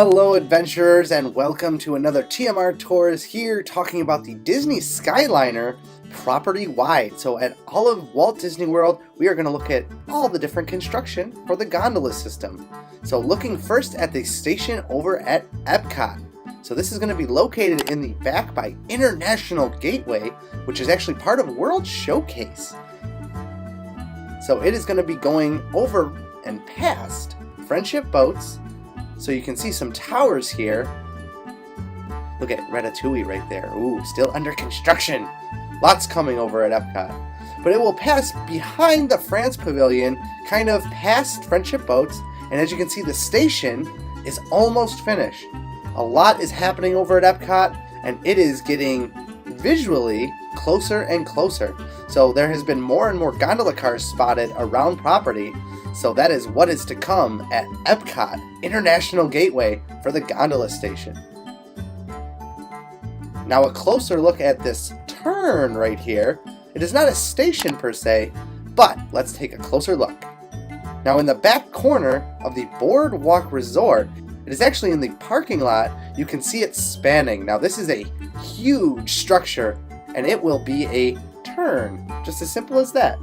Hello adventurers, and welcome to another TMR Tours here talking about the Disney Skyliner property-wide. So at all of Walt Disney World, we are going to look at all the different construction for the gondola system. So looking first at the station over at Epcot. So this is going to be located in the back by International Gateway, which is actually part of World Showcase. So it is going to be going over and past Friendship Boats. So you can see some towers here. Look at Ratatouille right there. Ooh, still under construction. Lots coming over at Epcot. But it will pass behind the France Pavilion, kind of past Friendship Boats. And as you can see, the station is almost finished. A lot is happening over at Epcot, and it is getting visually closer and closer. So there has been more and more gondola cars spotted around property. So that is what is to come at Epcot International Gateway for the gondola station. Now a closer look at this turn right here. It is not a station per se, but let's take a closer look. Now in the back corner of the Boardwalk Resort, it is actually in the parking lot. You can see it spanning. Now this is a huge structure, and it will be a turn, just as simple as that.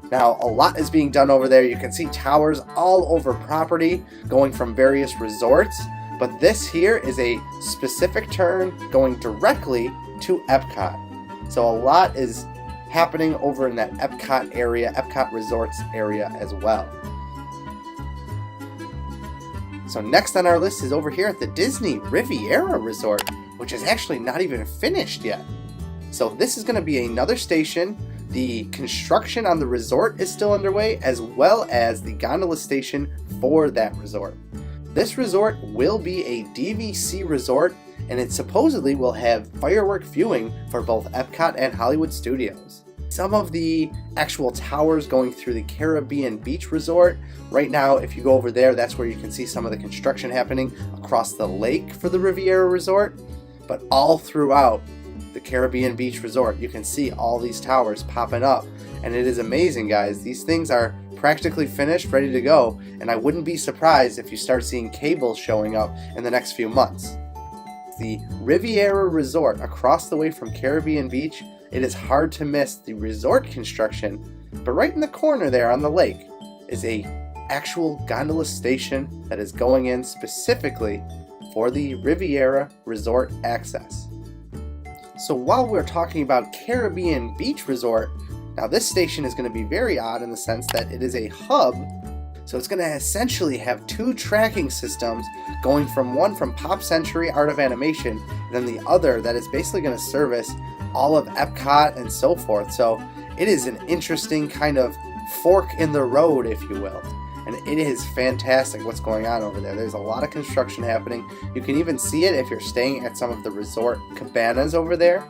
Now, a lot is being done over there. You can see towers all over property going from various resorts, but this here is a specific turn going directly to Epcot. So a lot is happening over in that Epcot area, Epcot Resorts area as well. So next on our list is over here at the Disney Riviera Resort, which is actually not even finished yet. So this is going to be another station. The construction on the resort is still underway, as well as the gondola station for that resort. This resort will be a DVC resort, and it supposedly will have firework viewing for both Epcot and Hollywood Studios. Some of the actual towers going through the Caribbean Beach Resort. Right now, if you go over there, that's where you can see some of the construction happening across the lake for the Riviera Resort. But all throughout the Caribbean Beach Resort, you can see all these towers popping up, and it is amazing, guys. These things are practically finished, ready to go, and I wouldn't be surprised if you start seeing cables showing up in the next few months. The Riviera Resort across the way from Caribbean Beach, it is hard to miss the resort construction, but right in the corner there on the lake is a actual gondola station that is going in specifically for the Riviera Resort access. So while we're talking about Caribbean Beach Resort, now this station is going to be very odd in the sense that it is a hub. So it's going to essentially have two tracking systems, going from one from Pop Century Art of Animation, and then the other that is basically going to service all of Epcot and so forth. So it is an interesting kind of fork in the road, if you will. And it is fantastic what's going on over there. There's a lot of construction happening. You can even see it if you're staying at some of the resort cabanas over there.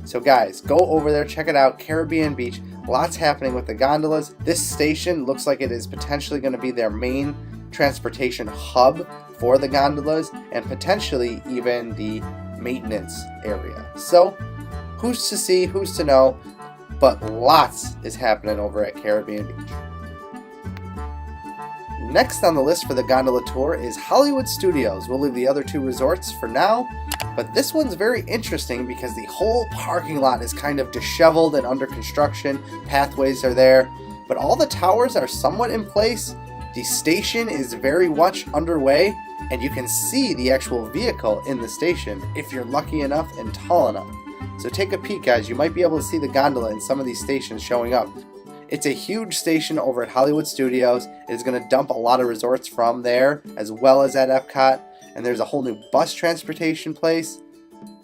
So guys, go over there, check it out, Caribbean Beach. Lots happening with the gondolas. This station looks like it is potentially going to be their main transportation hub for the gondolas, and potentially even the maintenance area. So who's to see, who's to know, but lots is happening over at Caribbean Beach. Next on the list for the gondola tour is Hollywood Studios. We'll leave the other two resorts for now, but this one's very interesting because the whole parking lot is kind of disheveled and under construction. Pathways are there, but all the towers are somewhat in place. The station is very much underway, and you can see the actual vehicle in the station if you're lucky enough and tall enough. So take a peek, guys. You might be able to see the gondola in some of these stations showing up. It's a huge station over at Hollywood Studios. It is going to dump a lot of resorts from there, as well as at Epcot. And there's a whole new bus transportation place.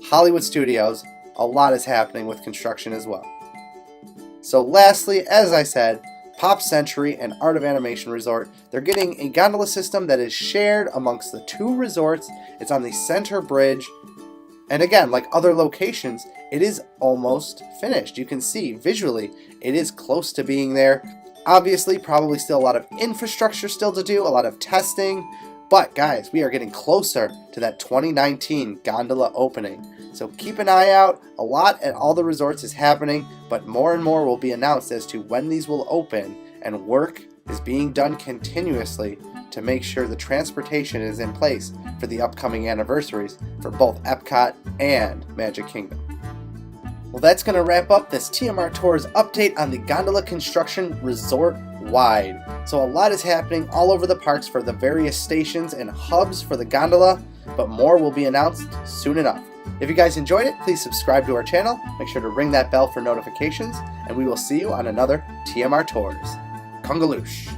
Hollywood Studios, a lot is happening with construction as well. So lastly, as I said, Pop Century and Art of Animation Resort, they're getting a gondola system that is shared amongst the two resorts. It's on the center bridge. And again, like other locations, it is almost finished. You can see visually it is close to being there. Obviously, probably still a lot of infrastructure still to do, a lot of testing. But guys, we are getting closer to that 2019 gondola opening. So keep an eye out. A lot at all the resorts is happening, but more and more will be announced as to when these will open, and work is being done continuously to make sure the transportation is in place for the upcoming anniversaries for both Epcot and Magic Kingdom. Well, that's going to wrap up this TMR Tours update on the gondola construction resort-wide. So a lot is happening all over the parks for the various stations and hubs for the gondola, but more will be announced soon enough. If you guys enjoyed it, please subscribe to our channel, make sure to ring that bell for notifications, and we will see you on another TMR Tours. Kongaloosh!